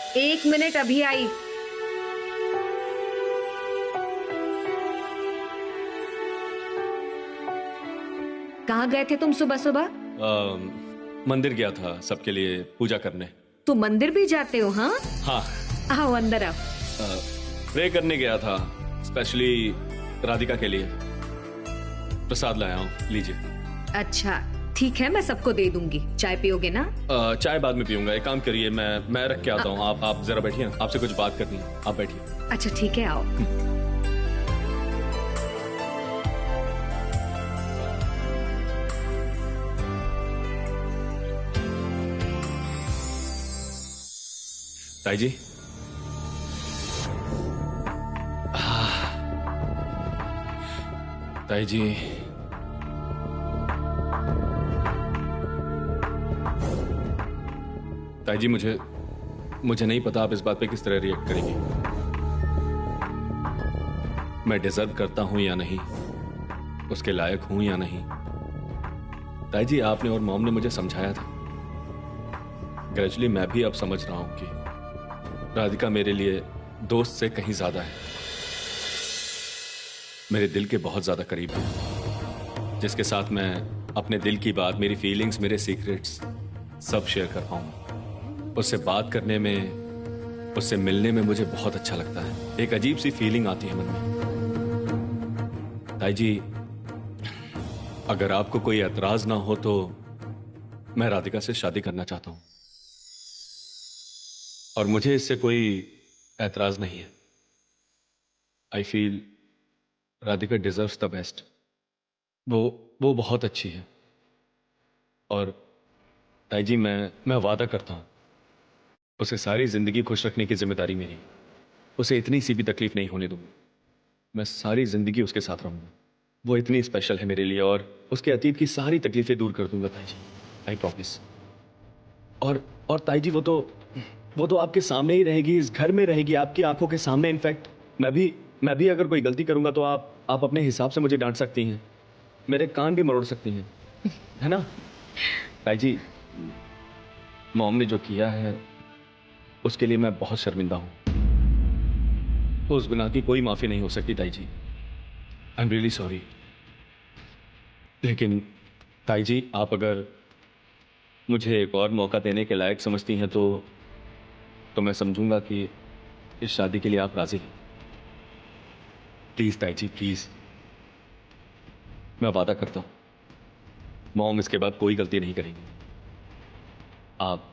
एक मिनट, अभी आई। कहाँ गए थे तुम सुबह सुबह? मंदिर गया था सबके लिए पूजा करने। तुम मंदिर भी जाते हो? हाँ हाँ, आओ अंदर आओ। प्रे करने गया था, स्पेशली राधिका के लिए। प्रसाद लाया हूँ, लीजिए। अच्छा ठीक है, मैं सबको दे दूंगी। चाय पियोगे ना? चाय बाद में पीऊंगा। एक काम करिए, मैं रख के आता हूँ। आप जरा बैठिए, आपसे कुछ बात करनी है। आप बैठिए। अच्छा ठीक है, आओ। ताई जी, ताई जी, ताई जी, मुझे नहीं पता आप इस बात पे किस तरह रिएक्ट करेंगे। मैं डिजर्व करता हूं या नहीं, उसके लायक हूं या नहीं। ताई जी, आपने और मॉम ने मुझे समझाया था। ग्रेजुअली मैं भी अब समझ रहा हूं कि राधिका मेरे लिए दोस्त से कहीं ज्यादा है। मेरे दिल के बहुत ज्यादा करीब है, जिसके साथ मैं अपने दिल की बात, मेरी फीलिंग्स, मेरे सीक्रेट्स सब शेयर कर पाऊंगा। उससे बात करने में, उससे मिलने में मुझे बहुत अच्छा लगता है। एक अजीब सी फीलिंग आती है मन में। ताई जी, अगर आपको कोई एतराज ना हो तो मैं राधिका से शादी करना चाहता हूं, और मुझे इससे कोई एतराज नहीं है। I feel Radhika deserves the best. वो बहुत अच्छी है। और ताई जी, मैं वादा करता हूं, उसे सारी जिंदगी खुश रखने की जिम्मेदारी मेरी है। उसे इतनी सी भी तकलीफ नहीं होने दूंगा। मैं सारी जिंदगी उसके साथ रहूंगा। वो इतनी स्पेशल है मेरे लिए, और उसके अतीत की सारी तकलीफें दूर कर दूंगा ताई जी, आई प्रॉमिस। और ताई जी, वो तो आपके सामने ही रहेगी, इस घर में रहेगी, आपकी आंखों के सामने। इनफैक्ट मैं भी अगर कोई गलती करूंगा तो आप अपने हिसाब से मुझे डांट सकती हैं, मेरे कान भी मरोड़ सकती हैं, है ना? ताई जी, मॉम ने जो किया है उसके लिए मैं बहुत शर्मिंदा हूं। तो उस गुनाह की कोई माफी नहीं हो सकती ताई जी। I am really sorry. लेकिन ताई जी, आप अगर मुझे एक और मौका देने के लायक समझती हैं तो मैं समझूंगा कि इस शादी के लिए आप राजी हैं। प्लीज ताई जी, प्लीज। मैं वादा करता हूं, मॉम इसके बाद कोई गलती नहीं करेंगी। आप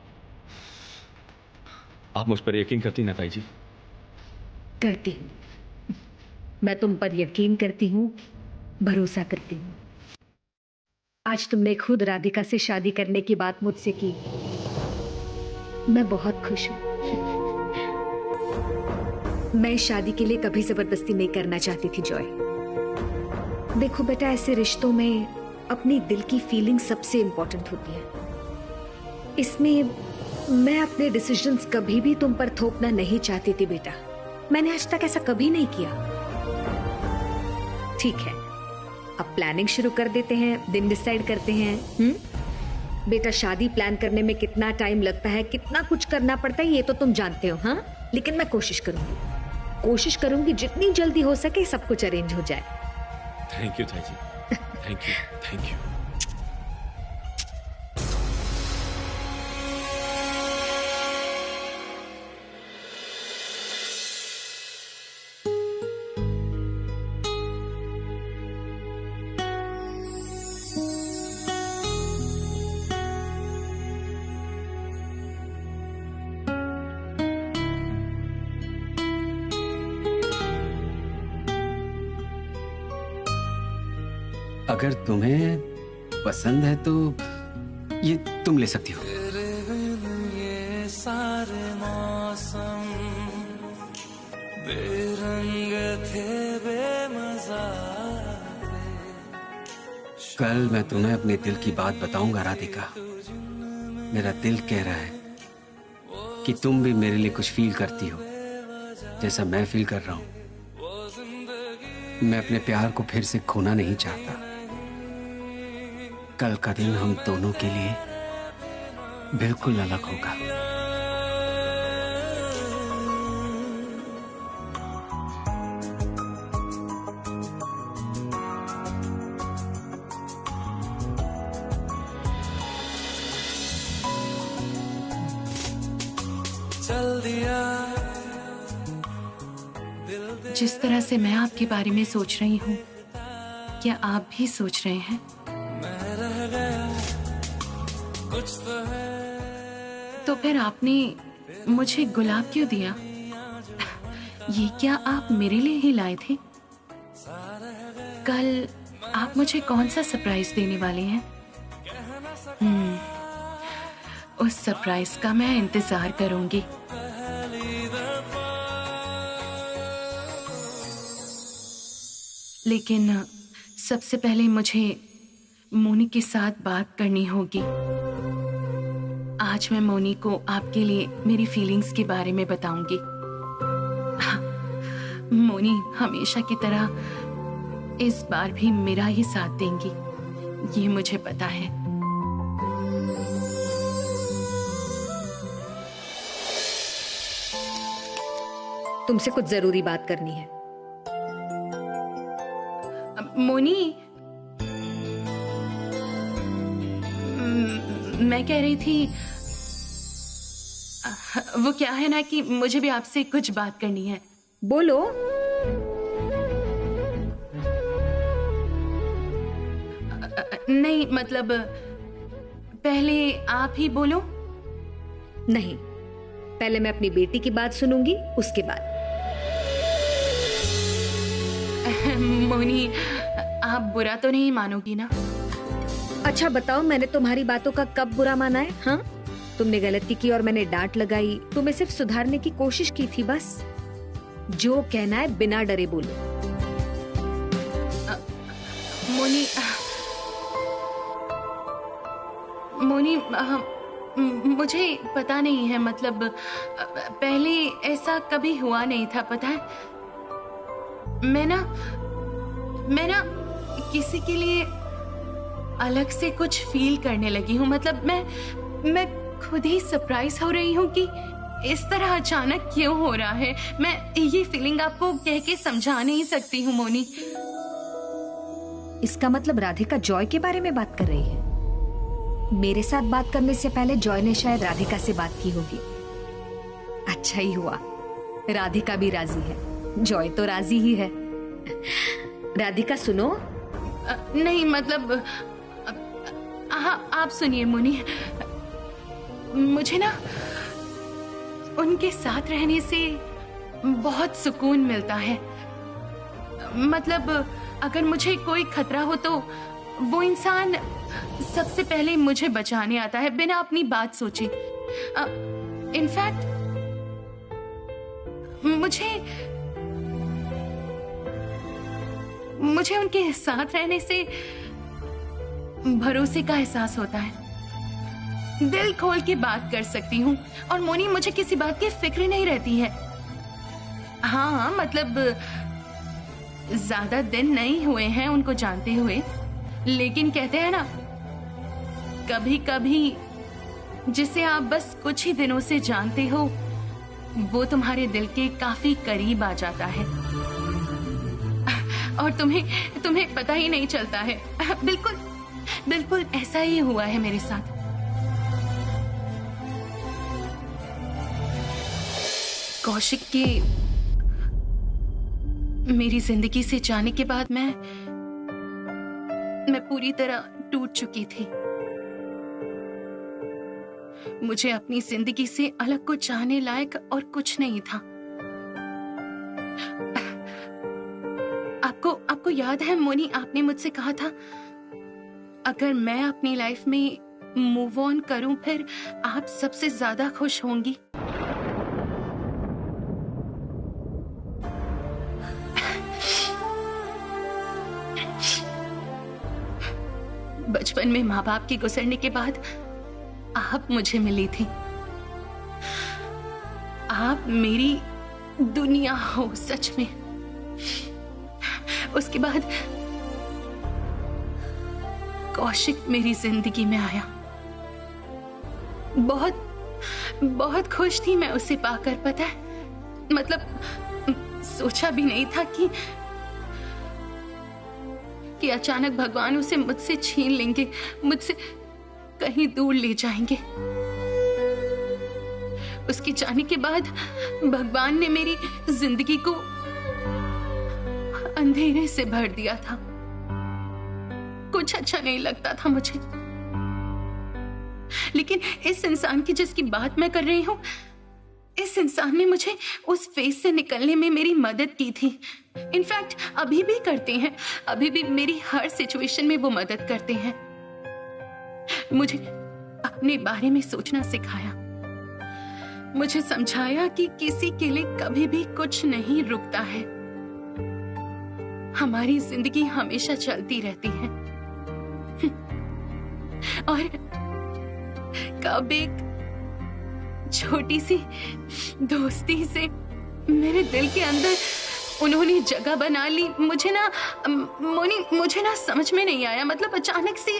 आप मुझ पर यकीन करती ना ताई जी? करती हूँ, मैं तुम पर यकीन करती हूँ, भरोसा करती हूँ। आज तुमने खुद राधिका से शादी करने की बात मुझसे की, मैं बहुत खुश हूँ। मैं इस शादी के लिए कभी जबरदस्ती नहीं करना चाहती थी जॉय। देखो बेटा, ऐसे रिश्तों में अपनी दिल की फीलिंग सबसे इंपॉर्टेंट होती है। इसमें मैं अपने डिसीजंस कभी भी तुम पर थोपना नहीं चाहती थी बेटा। मैंने आज तक ऐसा कभी नहीं किया। ठीक है, अब प्लानिंग शुरू कर देते हैं, दिन डिसाइड करते हैं। बेटा, शादी प्लान करने में कितना टाइम लगता है, कितना कुछ करना पड़ता है, ये तो तुम जानते हो। हाँ, लेकिन मैं कोशिश करूंगी जितनी जल्दी हो सके सब कुछ अरेंज हो जाए। थैंक यू ताई जी, थैंक यू, थैंक यू। अगर तुम्हें पसंद है तो ये तुम ले सकती हो। ये सारे मौसम बेरंग थे, बेमजा। कल मैं तुम्हें अपने दिल की बात बताऊंगा राधिका। मेरा दिल कह रहा है कि तुम भी मेरे लिए कुछ फील करती हो जैसा मैं फील कर रहा हूं। मैं अपने प्यार को फिर से खोना नहीं चाहता। कल का दिन हम दोनों के लिए बिल्कुल अलग होगा। चल दिया। जिस तरह से मैं आपके बारे में सोच रही हूँ, क्या आप भी सोच रहे हैं? मैं रह गया, कुछ तो है। तो फिर आपने मुझे गुलाब क्यों दिया? ये क्या आप मेरे लिए ही लाए थे? कल आप मुझे कौन सा सरप्राइज देने वाले हैं? उस सरप्राइज का मैं इंतजार करूंगी। लेकिन सबसे पहले मुझे मोनी के साथ बात करनी होगी। आज मैं मोनी को आपके लिए मेरी फीलिंग्स के बारे में बताऊंगी। मोनी हमेशा की तरह इस बार भी मेरा ही साथ देंगी, ये मुझे पता है। तुमसे कुछ जरूरी बात करनी है। मोनी, मैं कह रही थी, वो क्या है ना कि मुझे भी आपसे कुछ बात करनी है। बोलो। नहीं मतलब पहले आप ही बोलो। नहीं, पहले मैं अपनी बेटी की बात सुनूंगी, उसके बाद। मोनी, आप बुरा तो नहीं मानोगी ना? अच्छा बताओ, मैंने तुम्हारी बातों का कब बुरा माना है? हाँ, तुमने गलती की और मैंने डांट लगाई, तुम्हें सिर्फ सुधारने की कोशिश की थी बस। जो कहना है बिना डरे बोलो। मोनी, मोनी, मुझे पता नहीं है, मतलब पहले ऐसा कभी हुआ नहीं था, पता है? मैं ना किसी के लिए अलग से कुछ फील करने लगी हूँ। मतलब मैं खुद ही सरप्राइज हो रही हूँ कि इस तरह अचानक क्यों हो रहा है। मैं ये फीलिंग आपको कह के समझा नहीं सकती हूँ मोनी। इसका मतलब राधिका जॉय के बारे में बात कर रही है। मेरे साथ बात करने से पहले जॉय ने शायद राधिका से बात की होगी। अच्छा ही हुआ, राधिका भी राजी है, जॉय तो राजी ही है। राधिका सुनो। नहीं मतलब हाँ, आप सुनिए मोनी। मुझे ना उनके साथ रहने से बहुत सुकून मिलता है। मतलब अगर मुझे कोई खतरा हो तो वो इंसान सबसे पहले मुझे बचाने आता है बिना अपनी बात सोचे। इनफैक्ट मुझे उनके साथ रहने से भरोसे का एहसास होता है। दिल खोल के बात कर सकती हूँ और मोनी मुझे किसी बात की फिक्र नहीं रहती है। हाँ मतलब ज्यादा दिन नहीं हुए हैं उनको जानते हुए, लेकिन कहते हैं ना, कभी कभी जिसे आप बस कुछ ही दिनों से जानते हो वो तुम्हारे दिल के काफी करीब आ जाता है और तुम्हें पता ही नहीं चलता है। बिल्कुल ऐसा ही हुआ है मेरे साथ। कौशिक के मेरी जिंदगी से जाने के बाद मैं पूरी तरह टूट चुकी थी। मुझे अपनी जिंदगी से अलग को चाहने लायक और कुछ नहीं था। आपको याद है मोनी, आपने मुझसे कहा था अगर मैं अपनी लाइफ में मूव ऑन करूं फिर आप सबसे ज्यादा खुश होंगी। बचपन में माँ बाप के गुजरने के बाद आप मुझे मिली थी। आप मेरी दुनिया हो सच में। उसके बाद कौशिक मेरी जिंदगी में आया। बहुत खुश थी मैं उसे पाकर, पता है? मतलब सोचा भी नहीं था कि अचानक भगवान उसे मुझसे छीन लेंगे, मुझसे कहीं दूर ले जाएंगे। उसके जाने के बाद भगवान ने मेरी जिंदगी को अंधेरे से भर दिया था। कुछ अच्छा नहीं लगता था मुझे। लेकिन इस इंसान की जिसकी बात मैं कर रही हूं, इस इंसान ने मुझे उस फेज से निकलने में मेरी मदद की थी। इनफैक्ट अभी भी करते हैं, अभी भी मेरी हर सिचुएशन में वो मदद करते हैं। मुझे अपने बारे में सोचना सिखाया, मुझे समझाया कि किसी के लिए कभी भी कुछ नहीं रुकता है। हमारी जिंदगी हमेशा चलती रहती है और कब एक छोटी सी दोस्ती से मेरे दिल के अंदर उन्होंने जगह बना ली। मुझे ना मोनी, मुझे ना समझ में नहीं आया, मतलब अचानक से।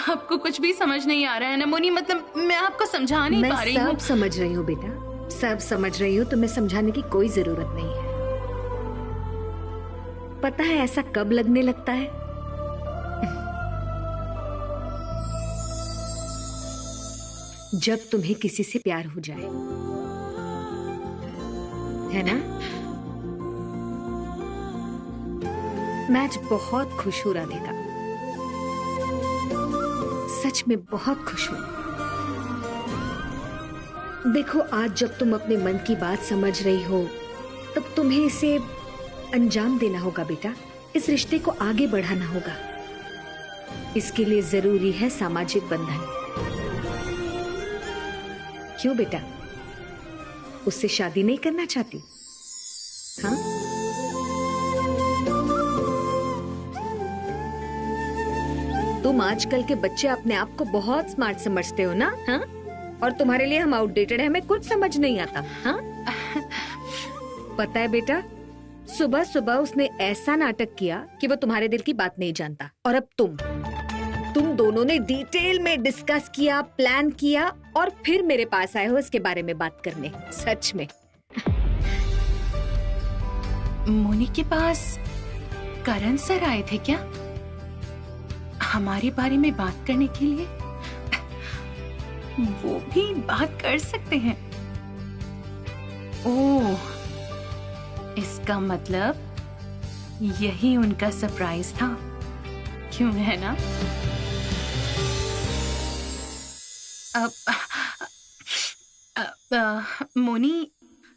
आपको कुछ भी समझ नहीं आ रहा है ना मोनी? मतलब मैं आपको समझा नहीं पा रही हूँ। मैं सब समझ रही हूँ बेटा, सब समझ रही हूँ। तुम्हें समझाने की कोई जरूरत नहीं है। पता है ऐसा कब लगने लगता है? जब तुम्हें किसी से प्यार हो जाए, है ना? मैं आज बहुत खुश हूँ राधिका, सच में बहुत खुश हूँ। देखो, आज जब तुम अपने मन की बात समझ रही हो, तब तुम्हें इसे अंजाम देना होगा बेटा। इस रिश्ते को आगे बढ़ाना होगा। इसके लिए जरूरी है सामाजिक बंधन। क्यों बेटा, उससे शादी नहीं करना चाहती? हाँ? तुम आजकल के बच्चे अपने आप को बहुत स्मार्ट समझते हो ना? हाँ? और तुम्हारे लिए हम आउटडेटेड हैं, हमें कुछ समझ नहीं आता। हाँ? पता है बेटा, सुबह सुबह उसने ऐसा नाटक किया कि वो तुम्हारे दिल की बात नहीं जानता। और अब तुम दोनों ने डिटेल में डिस्कस किया, प्लान किया और फिर मेरे पास आए हो इसके बारे में बात करने। सच में मोनी के पास करण सर आए थे क्या हमारे बारे में बात करने के लिए? वो भी बात कर सकते हैं। ओह, इसका मतलब यही उनका सरप्राइज था, क्यों है ना? मोनी,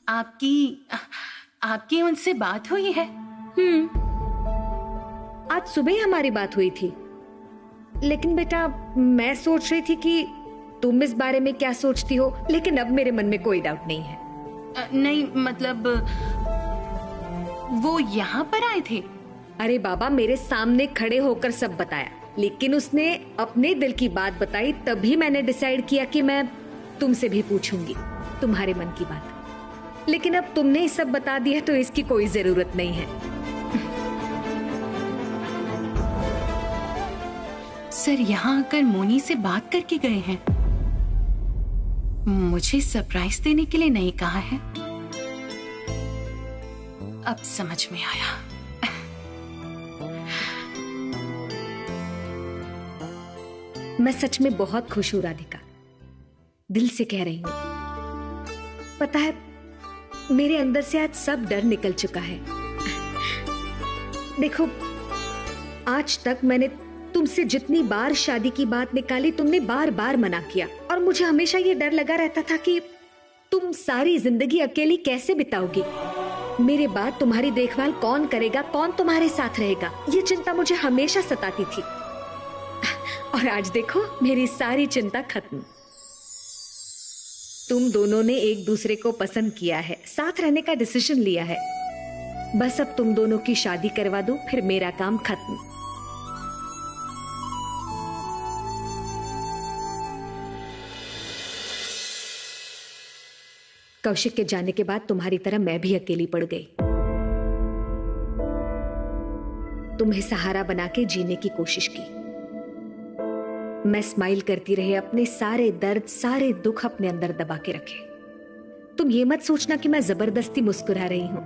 आपकी उनसे बात हुई है? आज सुबह ही हमारी बात हुई थी। लेकिन बेटा, मैं सोच रही थी कि तुम इस बारे में क्या सोचती हो, लेकिन अब मेरे मन में कोई डाउट नहीं है। नहीं, मतलब वो यहाँ पर आए थे? अरे बाबा, मेरे सामने खड़े होकर सब बताया, लेकिन उसने अपने दिल की बात बताई, तभी मैंने डिसाइड किया कि मैं तुमसे भी पूछूंगी तुम्हारे मन की बात। लेकिन अब तुमने सब बता दिया तो इसकी कोई जरूरत नहीं है। सर यहाँ आकर मोनी से बात करके गए हैं, मुझे सरप्राइज देने के लिए नहीं कहा है। अब समझ में आया। मैं सच में बहुत खुश हूँ राधिका, दिल से कह रही हूँ। पता है, मेरे अंदर से आज सब डर निकल चुका है। देखो, आज तक मैंने तुमसे जितनी बार शादी की बात निकाली, तुमने बार बार मना किया। और मुझे हमेशा ये डर लगा रहता था कि तुम सारी जिंदगी अकेली कैसे बिताओगी। मेरे बाद तुम्हारी देखभाल कौन करेगा, कौन तुम्हारे साथ रहेगा, ये चिंता मुझे हमेशा सताती थी। और आज देखो, मेरी सारी चिंता खत्म। तुम दोनों ने एक दूसरे को पसंद किया है, साथ रहने का डिसीजन लिया है। बस अब तुम दोनों की शादी करवा दो, फिर मेरा काम खत्म। कौशिक के जाने के बाद तुम्हारी तरह मैं भी अकेली पड़ गई। तुम्हें सहारा बना के जीने की कोशिश की। मैं स्माइल करती रही, अपने सारे दर्द, सारे दुख अपने अंदर दबा के रखे। तुम ये मत सोचना कि मैं जबरदस्ती मुस्कुरा रही हूं।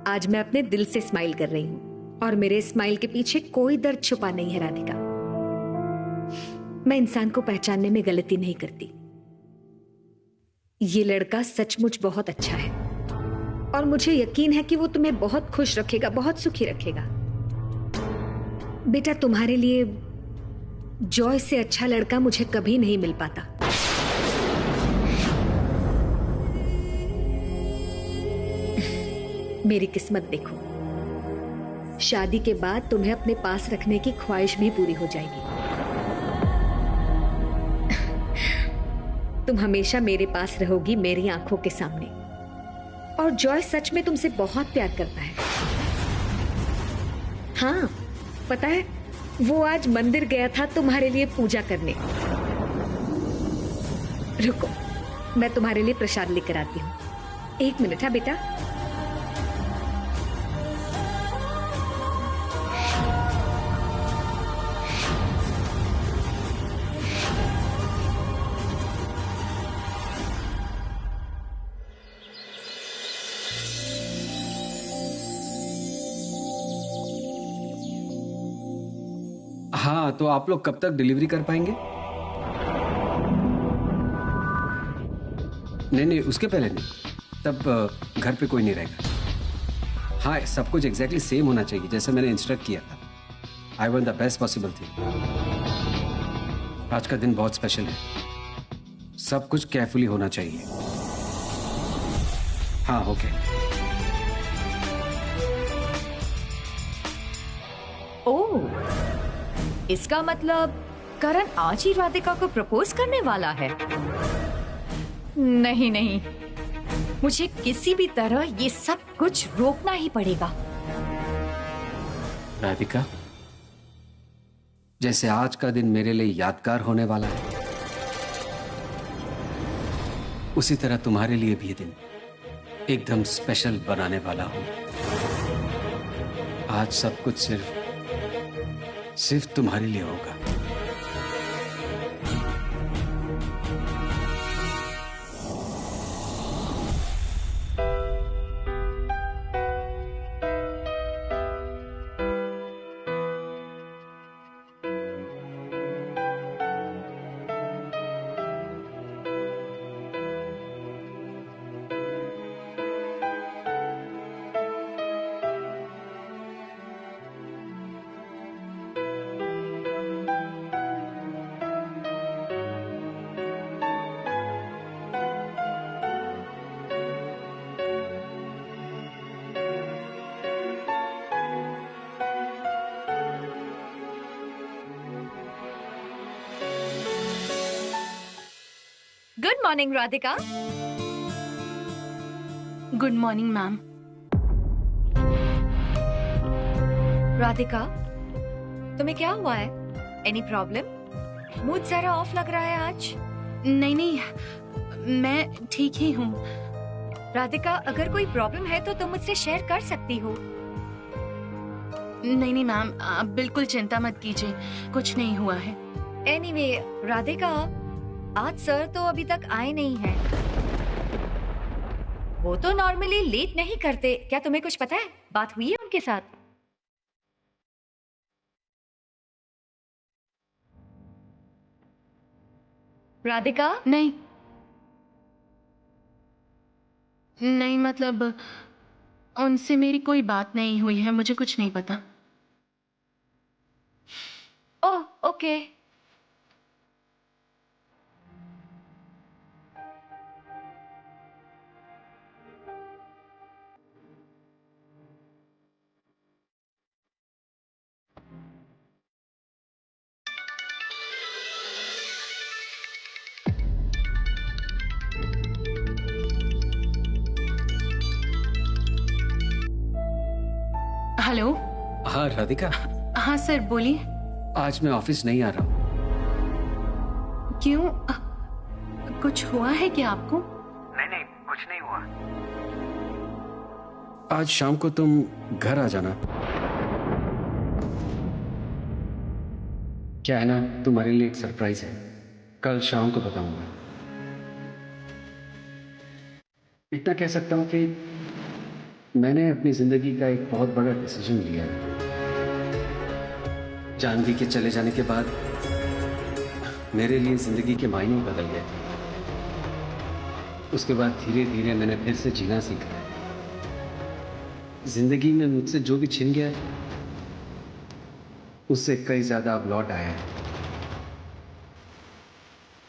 आज मैं अपने दिल से स्माइल कर रही हूं और मेरे स्माइल के पीछे कोई दर्द छुपा नहीं है राधिका। मैं इंसान को पहचानने में गलती नहीं करती। ये लड़का सचमुच बहुत अच्छा है और मुझे यकीन है कि वो तुम्हें बहुत खुश रखेगा, बहुत सुखी रखेगा। बेटा, तुम्हारे लिए जॉय से अच्छा लड़का मुझे कभी नहीं मिल पाता। मेरी किस्मत देखो, शादी के बाद तुम्हें अपने पास रखने की ख्वाहिश भी पूरी हो जाएगी। तुम हमेशा मेरे पास रहोगी, मेरी आंखों के सामने। और जॉय सच में तुमसे बहुत प्यार करता है। हाँ, पता है, वो आज मंदिर गया था तुम्हारे लिए पूजा करने। रुको, मैं तुम्हारे लिए प्रसाद लेकर आती हूँ। 1 मिनट। हाँ बेटा। हाँ, तो आप लोग कब तक डिलीवरी कर पाएंगे? नहीं, उसके पहले नहीं। तब घर पे कोई नहीं रहेगा। हाँ, सब कुछ एग्जैक्टली सेम होना चाहिए जैसे मैंने इंस्ट्रक्ट किया था। I want the best possible thing. आज का दिन बहुत स्पेशल है, सब कुछ केयरफुली होना चाहिए। हाँ, ओके। ओह, इसका मतलब करण आज ही राधिका को प्रपोज करने वाला है। नहीं, मुझे किसी भी तरह ये सब कुछ रोकना ही पड़ेगा। राधिका, जैसे आज का दिन मेरे लिए यादगार होने वाला है, उसी तरह तुम्हारे लिए भी ये दिन एकदम स्पेशल बनाने वाला हूं। आज सब कुछ सिर्फ तुम्हारे लिए होगा। Good morning Radhika. Good morning ma'am. Radhika, तुम्हें क्या हुआ है? Any problem? मूड जरा ऑफ लग रहा है आज। नहीं, मैं ठीक ही हूँ। राधिका, अगर कोई प्रॉब्लम है तो तुम मुझसे शेयर कर सकती हो। नहीं मैम, आप बिल्कुल चिंता मत कीजिए, कुछ नहीं हुआ है। एनीवे, राधिका, आज सर तो अभी तक आए नहीं हैं। वो तो नॉर्मली लेट नहीं करते। क्या तुम्हें कुछ पता है? बात हुई है उनके साथ? राधिका? नहीं, मतलब उनसे मेरी कोई बात नहीं हुई है, मुझे कुछ नहीं पता। ओह, ओके। हेलो। हाँ राधिका। हाँ सर, बोलिए। आज मैं ऑफिस नहीं आ रहा हूँ। क्यों? कुछ हुआ है क्या आपको? नहीं, कुछ नहीं हुआ। आज शाम को तुम घर आ जाना। क्या है ना, तुम्हारे लिए एक सरप्राइज है, कल शाम को बताऊंगा। इतना कह सकता हूँ कि मैंने अपनी जिंदगी का एक बहुत बड़ा डिसीजन लिया है। जानवी के चले जाने के बाद मेरे लिए जिंदगी के मायने बदल गए थे। उसके बाद धीरे धीरे मैंने फिर से जीना सीखा है। जिंदगी में मुझसे जो भी छिन गया है उससे कई ज्यादा अब लौट आया है।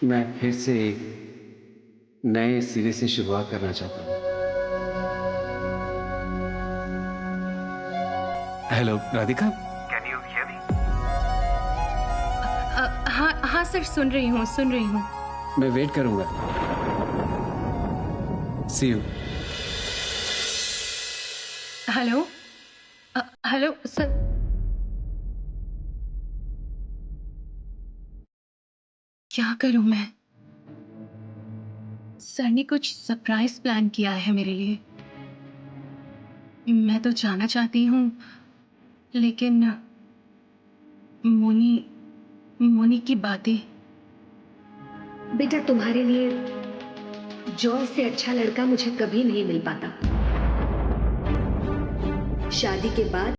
मैं फिर से एक नए सिरे से शुरुआत करना चाहता हूँ। हेलो राधिका, हाँ सर, सुन रही हूँ। मैं वेट करूंगा। सी यू। Hello sir. क्या करूं मैं? सर ने कुछ सरप्राइज प्लान किया है मेरे लिए। मैं तो जाना चाहती हूँ, लेकिन मोनी की बातें। बेटा, तुम्हारे लिए जॉय से अच्छा लड़का मुझे कभी नहीं मिल पाता। शादी के बाद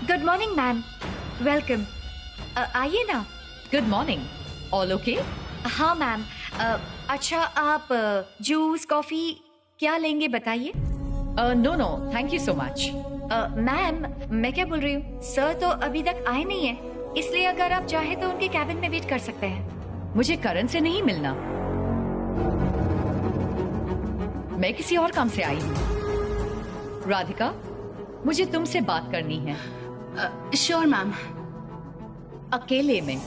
गुड मॉर्निंग मैम, वेलकम। आइए ना। Good morning. All okay? हाँ मैम। अच्छा, आप जूस कॉफी क्या लेंगे बताइए। No thank you so much. Ma'am, मैं क्या बोल रही हूँ, सर तो अभी तक आए नहीं है, इसलिए अगर आप चाहे तो उनके कैबिन में वेट कर सकते हैं। मुझे करण से नहीं मिलना, मैं किसी और काम से आई हूँ। राधिका, मुझे तुमसे बात करनी है। Sure ma'am. अकेले में।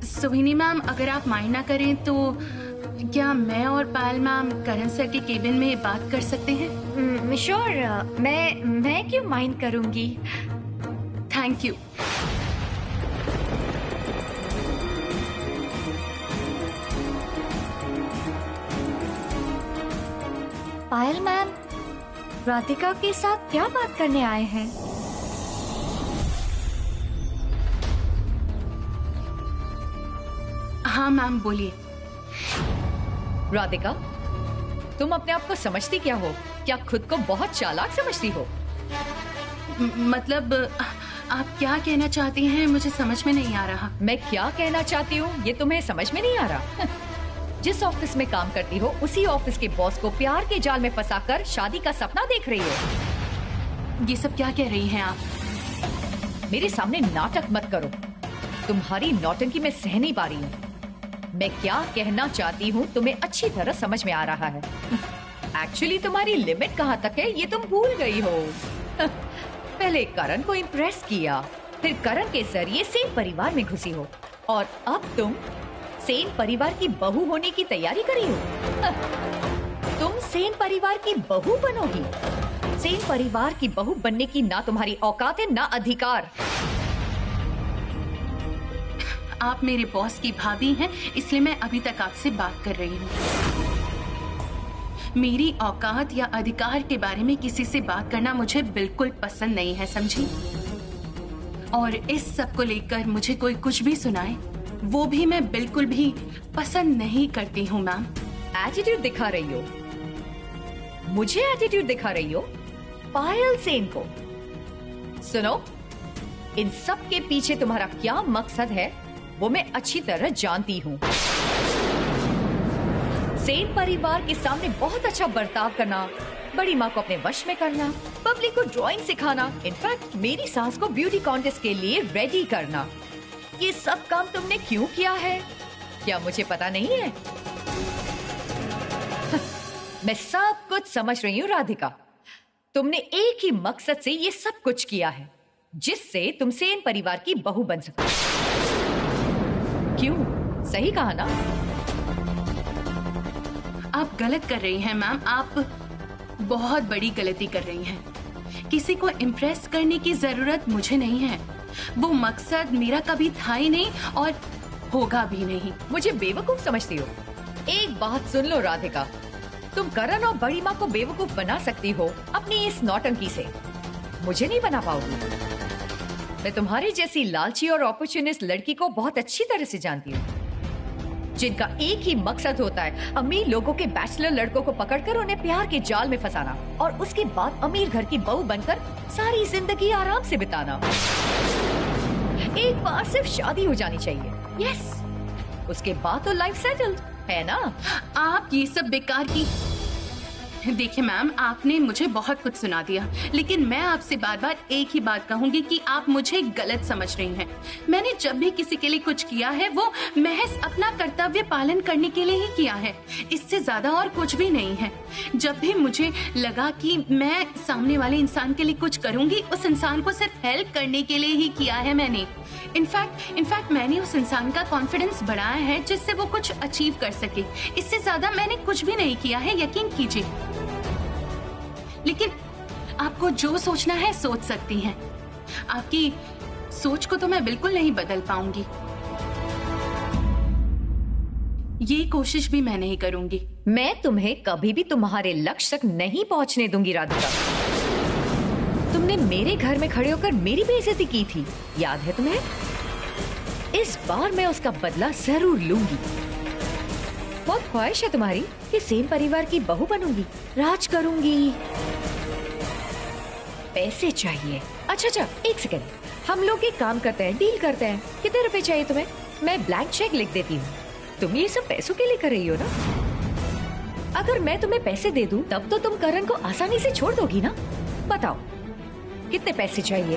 सोहिनी मैम, अगर आप माइंड ना करें तो क्या मैं और पायल मैम करण सर के केबिन में बात कर सकते हैं? श्योर, मैं क्यों माइंड करूंगी। Thank you. Payal ma'am, Radhika के साथ क्या बात करने आए हैं? हाँ मैम, बोलिए। राधिका, तुम अपने आप को समझती क्या हो? क्या खुद को बहुत चालाक समझती हो? मतलब आप क्या कहना चाहती हैं, मुझे समझ में नहीं आ रहा। मैं क्या कहना चाहती हूँ ये तुम्हें समझ में नहीं आ रहा? जिस ऑफिस में काम करती हो उसी ऑफिस के बॉस को प्यार के जाल में फंसाकर शादी का सपना देख रही हो। ये सब क्या कह रही हैं आप? मेरे सामने नाटक मत करो, तुम्हारी नौटंकी में सह नहीं पा रही हूँ। मैं क्या कहना चाहती हूँ तुम्हें अच्छी तरह समझ में आ रहा है। एक्चुअली तुम्हारी लिमिट कहाँ तक है ये तुम भूल गई हो। पहले करण को इम्प्रेस किया, फिर करण के जरिए सेन परिवार में घुसी हो, और अब तुम सेन परिवार की बहू होने की तैयारी करी हो। तुम सेन परिवार की बहू बनोगी। सेन परिवार की बहू बनने की ना तुम्हारी औकात है ना अधिकार। आप मेरे बॉस की भाभी हैं, इसलिए मैं अभी तक आपसे बात कर रही हूँ। मेरी औकात या अधिकार के बारे में किसी से बात करना मुझे बिल्कुल पसंद नहीं है, समझी? और इस सब को लेकर मुझे कोई कुछ भी सुनाए, वो भी मैं बिल्कुल भी पसंद नहीं करती हूँ मैम। एटीट्यूड दिखा रही हो, मुझे एटीट्यूड दिखा रही हो, पायल सेन को। सुनो, इन सब के पीछे तुम्हारा क्या मकसद है वो मैं अच्छी तरह जानती हूँ। सेन परिवार के सामने बहुत अच्छा बर्ताव करना बड़ी माँ को अपने वश में करना, पब्लिक को ड्राइंग सिखाना, इनफैक्ट मेरी सास को ब्यूटी कॉन्टेस्ट के लिए रेडी करना, ये सब काम तुमने क्यों किया है? क्या मुझे पता नहीं है? मैं सब कुछ समझ रही हूँ राधिका। तुमने एक ही मकसद से ये सब कुछ किया है, जिससे तुम सेन परिवार की बहू बन सको। क्यों? सही कहा ना? आप गलत कर रही हैं मैम, आप बहुत बड़ी गलती कर रही हैं। किसी को इम्प्रेस करने की जरूरत मुझे नहीं है। वो मकसद मेरा कभी था ही नहीं और होगा भी नहीं। मुझे बेवकूफ समझती हो? एक बात सुन लो राधिका, तुम करण और बड़ी माँ को बेवकूफ बना सकती हो अपनी इस नौटंकी से, मुझे नहीं बना पाओगी। मैं तुम्हारी जैसी लालची और अपॉर्चुनिस्ट लड़की को बहुत अच्छी तरह से जानती हूँ, जिनका एक ही मकसद होता है अमीर लोगों के बैचलर लड़कों को पकड़कर उन्हें प्यार के जाल में फंसाना और उसके बाद अमीर घर की बहू बनकर सारी जिंदगी आराम से बिताना। एक बार सिर्फ शादी हो जानी चाहिए, यस, उसके बाद तो लाइफ सेटल्ड है ना? आप ये सब बेकार की। देखिए मैम, आपने मुझे बहुत कुछ सुना दिया, लेकिन मैं आपसे बार बार एक ही बात कहूंगी कि आप मुझे गलत समझ रही हैं। मैंने जब भी किसी के लिए कुछ किया है वो महज अपना कर्तव्य पालन करने के लिए ही किया है, इससे ज्यादा और कुछ भी नहीं है। जब भी मुझे लगा कि मैं सामने वाले इंसान के लिए कुछ करूंगी, उस इंसान को सिर्फ हेल्प करने के लिए ही किया है मैंने। इनफैक्ट मैंने उस इंसान का कॉन्फिडेंस बढ़ाया है जिससे वो कुछ अचीव कर सके। इससे ज्यादा मैंने कुछ भी नहीं किया है, यकीन कीजिए। लेकिन आपको जो सोचना है सोच सकती हैं। आपकी सोच को तो मैं बिल्कुल नहीं बदल पाऊंगी, ये कोशिश भी मैं नहीं करूंगी। मैं तुम्हें कभी भी तुम्हारे लक्ष्य तक नहीं पहुंचने दूंगी राधिका। तुमने मेरे घर में खड़े होकर मेरी बेइज्जती की थी, याद है तुम्हें? इस बार मैं उसका बदला जरूर लूंगी। बहुत ख्वाहिश है तुम्हारी कि सेन परिवार की बहू बनूंगी, राज करूंगी। पैसे चाहिए? अच्छा, एक सेकंड, हम लोग एक काम करते हैं, डील करते हैं। कितने रुपए चाहिए तुम्हें? मैं ब्लैंक चेक लिख देती हूँ। तुम ये सब पैसों के लिए कर रही हो ना? अगर मैं तुम्हें पैसे दे दूं, तब तो तुम करण को आसानी से छोड़ दोगी ना? बताओ कितने पैसे चाहिए?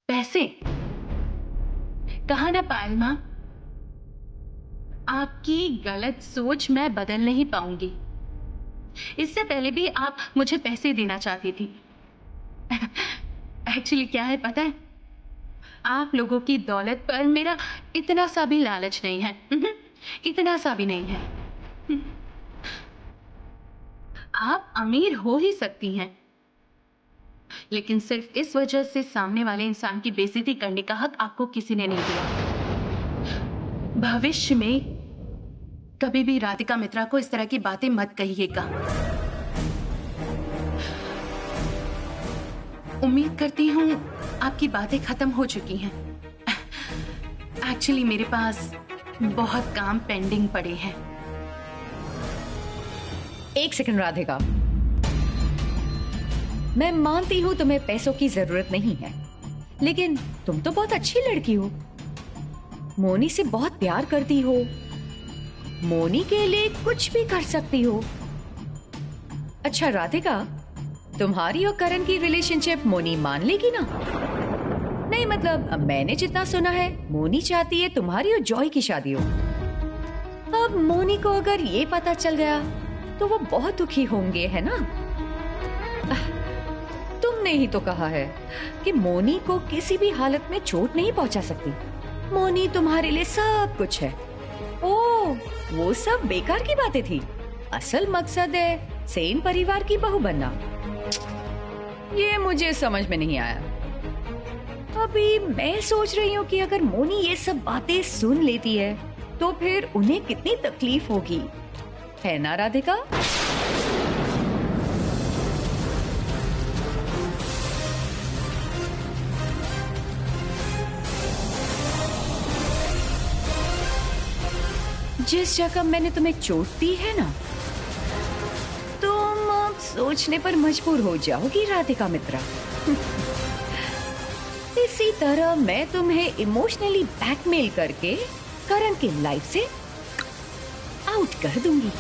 पैसे? कहा ना पायल माँ, आपकी गलत सोच मैं बदल नहीं पाऊंगी। इससे पहले भी आप मुझे पैसे देना चाहती थी। एक्चुअली क्या है पता है, आप लोगों की दौलत पर मेरा इतना सा भी लालच नहीं है, इतना सा भी नहीं है। आप अमीर हो ही सकती हैं, लेकिन सिर्फ इस वजह से सामने वाले इंसान की बेइज्जती करने का हक आपको किसी ने नहीं दिया। भविष्य में कभी भी राधिका मित्रा को इस तरह की बातें मत कहिएगा। उम्मीद करती हूँ आपकी बातें खत्म हो चुकी हैं। एक्चुअली मेरे पास बहुत काम पेंडिंग पड़े हैं। एक सेकंड राधिका, मैं मानती हूँ तुम्हें पैसों की जरूरत नहीं है, लेकिन तुम तो बहुत अच्छी लड़की हो, मोनी से बहुत प्यार करती हो, मोनी के लिए कुछ भी कर सकती हो। अच्छा राधिका, तुम्हारी और करण की रिलेशनशिप मोनी मान लेगी ना? नहीं मतलब मैंने जितना सुना है, मोनी चाहती है तुम्हारी और जॉय की शादी हो। अब मोनी को अगर ये पता चल गया तो वो बहुत दुखी होंगे, है ना? तुमने ही तो कहा है कि मोनी को किसी भी हालत में चोट नहीं पहुंचा सकती। मोनी तुम्हारे लिए सब कुछ है। ओह, वो सब बेकार की बातें थी। असल मकसद है सेन परिवार की बहू बनना। ये मुझे समझ में नहीं आया। अभी मैं सोच रही हूँ कि अगर मोनी ये सब बातें सुन लेती है तो फिर उन्हें कितनी तकलीफ होगी, है ना राधिका? जिस जगह मैंने तुम्हें चोट दी है ना, तुम अब सोचने पर मजबूर हो जाओगी राधिका मित्रा। इसी तरह मैं तुम्हें इमोशनली ब्लैकमेल करके करण की लाइफ से आउट कर दूंगी।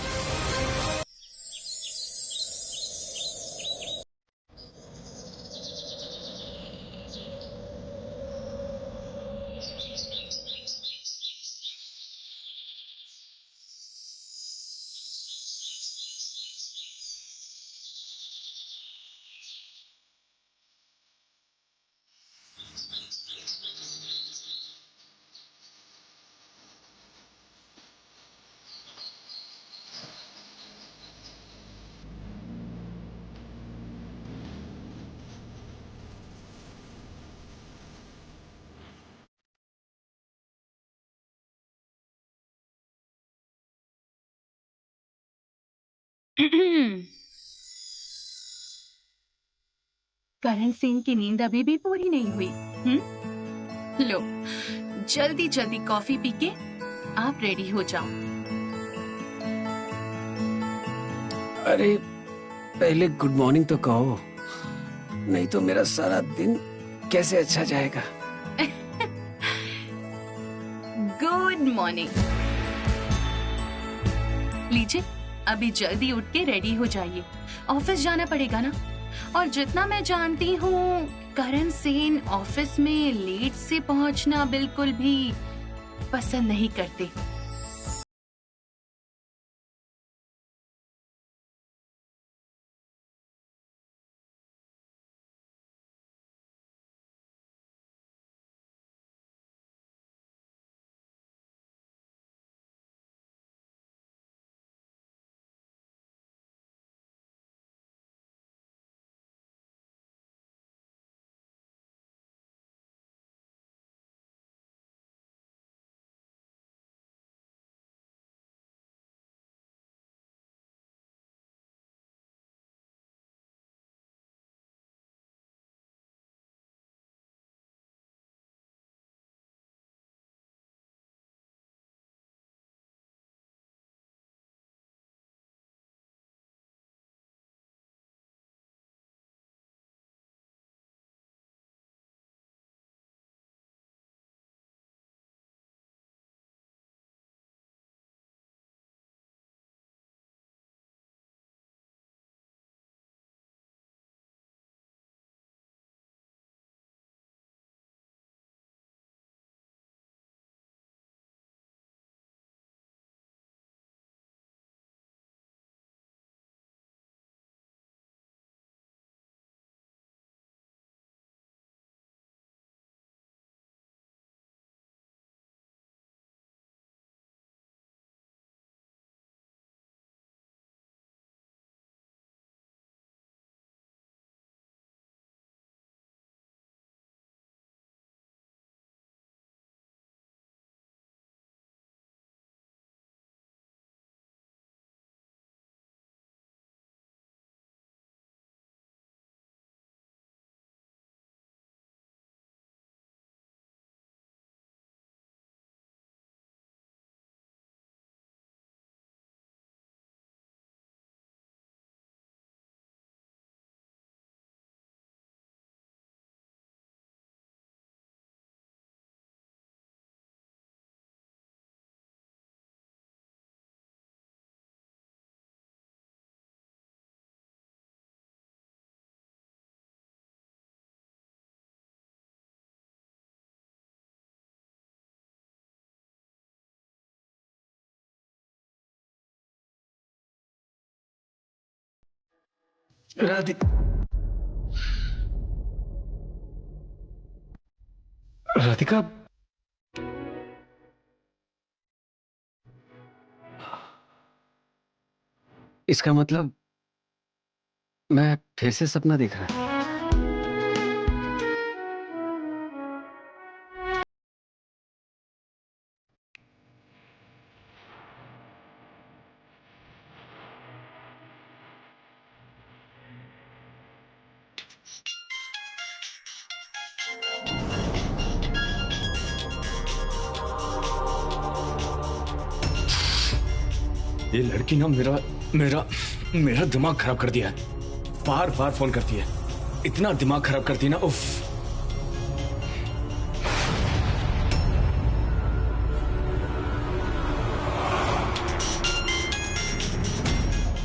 करण सिंह की नींद अभी भी पूरी नहीं हुई। लो, जल्दी जल्दी कॉफी पी के आप रेडी हो जाओ। अरे पहले गुड मॉर्निंग तो कहो, नहीं तो मेरा सारा दिन कैसे अच्छा जाएगा। Good morning. लीजिए, अभी जल्दी उठ के रेडी हो जाइए, ऑफिस जाना पड़ेगा ना। और जितना मैं जानती हूँ, करण सेन ऑफिस में लेट से पहुंचना बिल्कुल भी पसंद नहीं करते। राधिका, इसका मतलब मैं फिर से सपना देख रहा हूं। ये लड़की ना मेरा मेरा मेरा दिमाग खराब कर दिया है। बार बार फोन करती है, इतना दिमाग खराब करती है ना, उफ।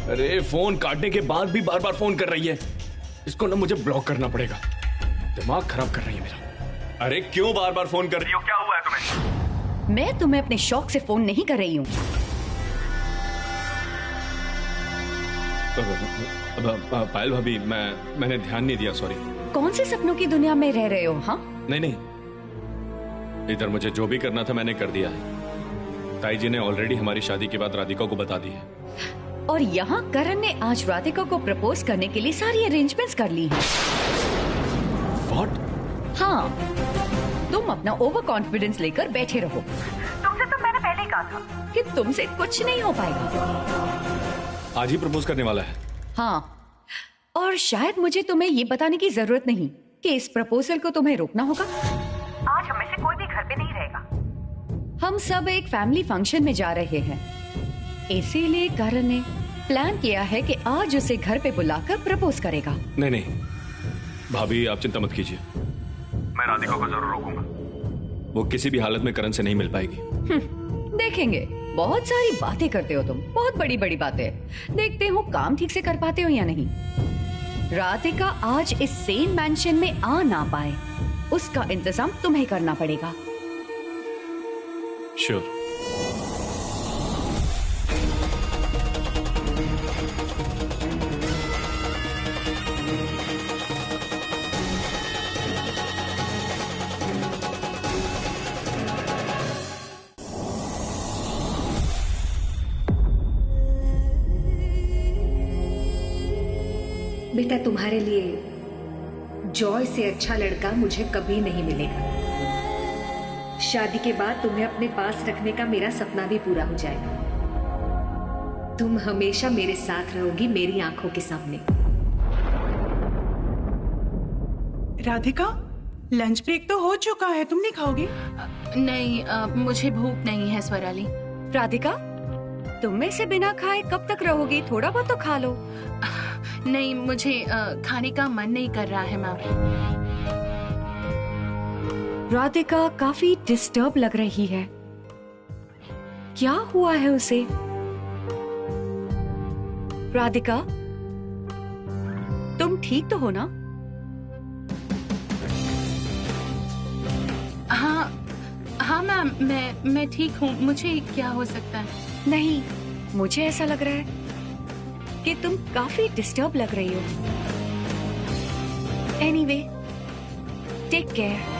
अरे फोन काटने के बाद भी बार बार फोन कर रही है। इसको ना मुझे ब्लॉक करना पड़ेगा, दिमाग खराब कर रही है मेरा। अरे क्यों बार बार फोन कर रही हो, क्या हुआ है तुम्हें? मैं तुम्हें अपने शौक से फोन नहीं कर रही हूँ। पायल भाभी, मैंने ध्यान नहीं दिया, सॉरी। कौन से सपनों की दुनिया में रह रहे हो? हाँ, नहीं, इधर मुझे जो भी करना था मैंने कर दिया है। ताई जी ने ऑलरेडी हमारी शादी के बाद राधिका को बता दी है। और यहाँ करण ने आज राधिका को प्रपोज करने के लिए सारी अरेंजमेंट्स कर ली हैं। What? हाँ, तुम अपना ओवर कॉन्फिडेंस लेकर बैठे रहो। तुमसे तो मैंने पहले ही कहा था कि तुमसे कुछ नहीं हो पाएगा। आज ही प्रपोज करने वाला है। हाँ, और शायद मुझे तुम्हें ये बताने की जरूरत नहीं कि इस प्रपोजल को तुम्हें रोकना होगा। आज हम में से कोई भी घर पे नहीं रहेगा। हम सब एक फैमिली फंक्शन में जा रहे हैं, इसीलिए करण ने प्लान किया है कि आज उसे घर पे बुलाकर प्रपोज करेगा। नहीं, भाभी आप चिंता मत कीजिए, मैं राधिका को जरूर रोकूंगा। वो किसी भी हालत में करण से नहीं मिल पाएगी। देखेंगे, बहुत सारी बातें करते हो तुम, बहुत बड़ी बड़ी बातें। देखते हो काम ठीक से कर पाते हो या नहीं। राधिका आज इस सेम मैंशन में आ ना पाए, उसका इंतजाम तुम्हें करना पड़ेगा। श्योर। बेटा, तुम्हारे लिए जॉय से अच्छा लड़का मुझे कभी नहीं मिलेगा। शादी के बाद तुम्हें अपने पास रखने का मेरा सपना भी पूरा हो जाएगा। तुम हमेशा मेरे साथ रहोगी, मेरी आंखों के सामने। राधिका, लंच ब्रेक तो हो चुका है, तुम नहीं खाओगी? नहीं, मुझे भूख नहीं है स्वराली। राधिका, तुम में से बिना खाए कब तक रहोगी? थोड़ा बहुत तो खा लो। नहीं, मुझे खाने का मन नहीं कर रहा है मैम। राधिका काफी डिस्टर्ब लग रही है। क्या हुआ है उसे? राधिका, तुम ठीक तो हो ना? हाँ मैम, मैं ठीक हूँ। मुझे क्या हो सकता है? नहीं, मुझे ऐसा लग रहा है कि तुम काफी डिस्टर्ब लग रही हो। Anyway, take care.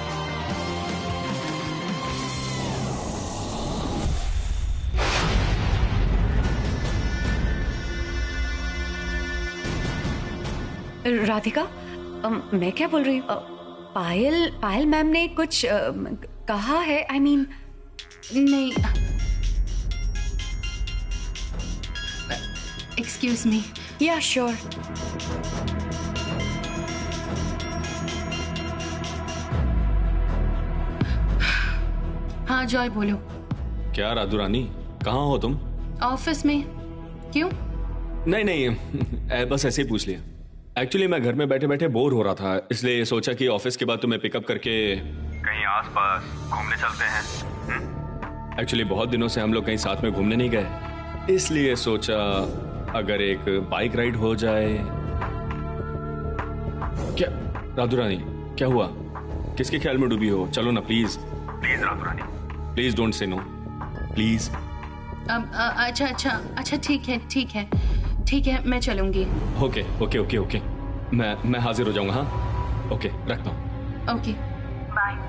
राधिका, मैं क्या बोल रही हूँ? पायल मैम ने कुछ कहा है? आई मीन नहीं, एक्सक्यूज मी। या श्योर। हाँ जॉय, बोलो। क्या राधु रानी, कहाँ हो तुम? ऑफिस में। क्यों? नहीं, बस ऐसे ही पूछ लिया। एक्चुअली मैं घर में बैठे बैठे बोर हो रहा था, इसलिए सोचा कि ऑफिस के बाद तुम्हें पिकअप करके कहीं आसपास घूमने चलते हैं। एक्चुअली बहुत दिनों से हम लोग कहीं साथ में घूमने नहीं गए, इसलिए सोचा अगर एक बाइक राइड हो जाए। क्या राधु रानी, क्या हुआ? किसके ख्याल में डूबी हो? चलो ना please. Please Radhu Rani, please don't say no, please. अच्छा, ठीक है, मैं चलूंगी। ओके, मैं हाजिर हो जाऊंगा। हाँ, ओके, रखता हूँ। Okay, bye.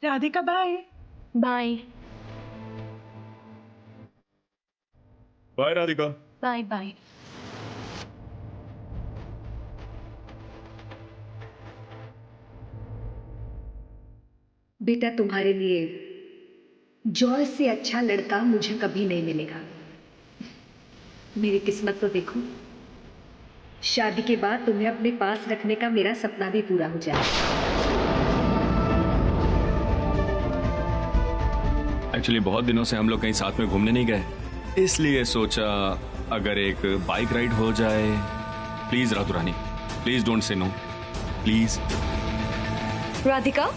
Radhika, bye. Bye bye Radhika. Bye bye. बेटा, तुम्हारे लिए जॉय से अच्छा लड़का मुझे कभी नहीं मिलेगा। मेरी किस्मत तो देखो, शादी के बाद तुम्हें अपने पास रखने का मेरा सपना भी पूरा हो जाए। एक्चुअली बहुत दिनों से हम लोग कहीं साथ में घूमने नहीं गए, इसलिए सोचा अगर एक बाइक राइड हो जाए। Please Ratu Rani, please don't say no, please. Radhika,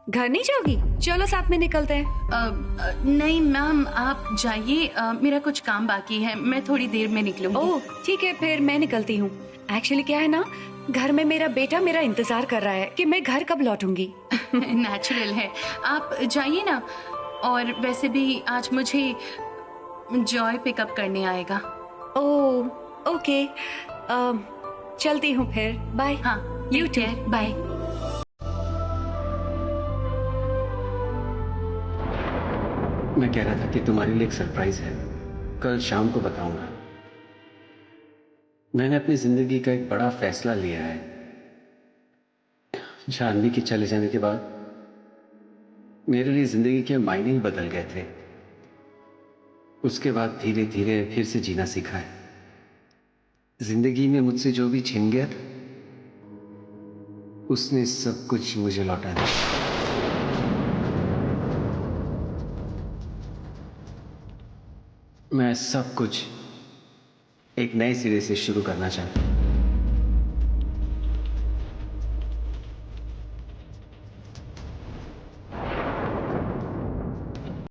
घर नहीं जाओगी? चलो साथ में निकलते हैं। नहीं मैम, आप जाइए, मेरा कुछ काम बाकी है, मैं थोड़ी देर में निकलूंगी। ओह ठीक है, फिर मैं निकलती हूँ। एक्चुअली क्या है ना, घर में मेरा बेटा मेरा इंतजार कर रहा है कि मैं घर कब लौटूंगी। नेचुरल है, आप जाइए ना। और वैसे भी आज मुझे जॉय पिकअप करने आएगा। ओह ओके, चलती हूँ फिर। बाय। हाँ, यू टू, बाय। मैं कह रहा था कि तुम्हारे लिए एक सरप्राइज है, कल शाम को बताऊंगा। मैंने अपनी जिंदगी का एक बड़ा फैसला लिया है। जानवी के चले जाने के बाद मेरे लिए जिंदगी के मायने ही बदल गए थे। उसके बाद धीरे धीरे फिर से जीना सीखा है। जिंदगी में मुझसे जो भी छिन गया था, उसने सब कुछ मुझे लौटा दिया। मैं सब कुछ एक नए सिरे से शुरू करना चाहता हूं।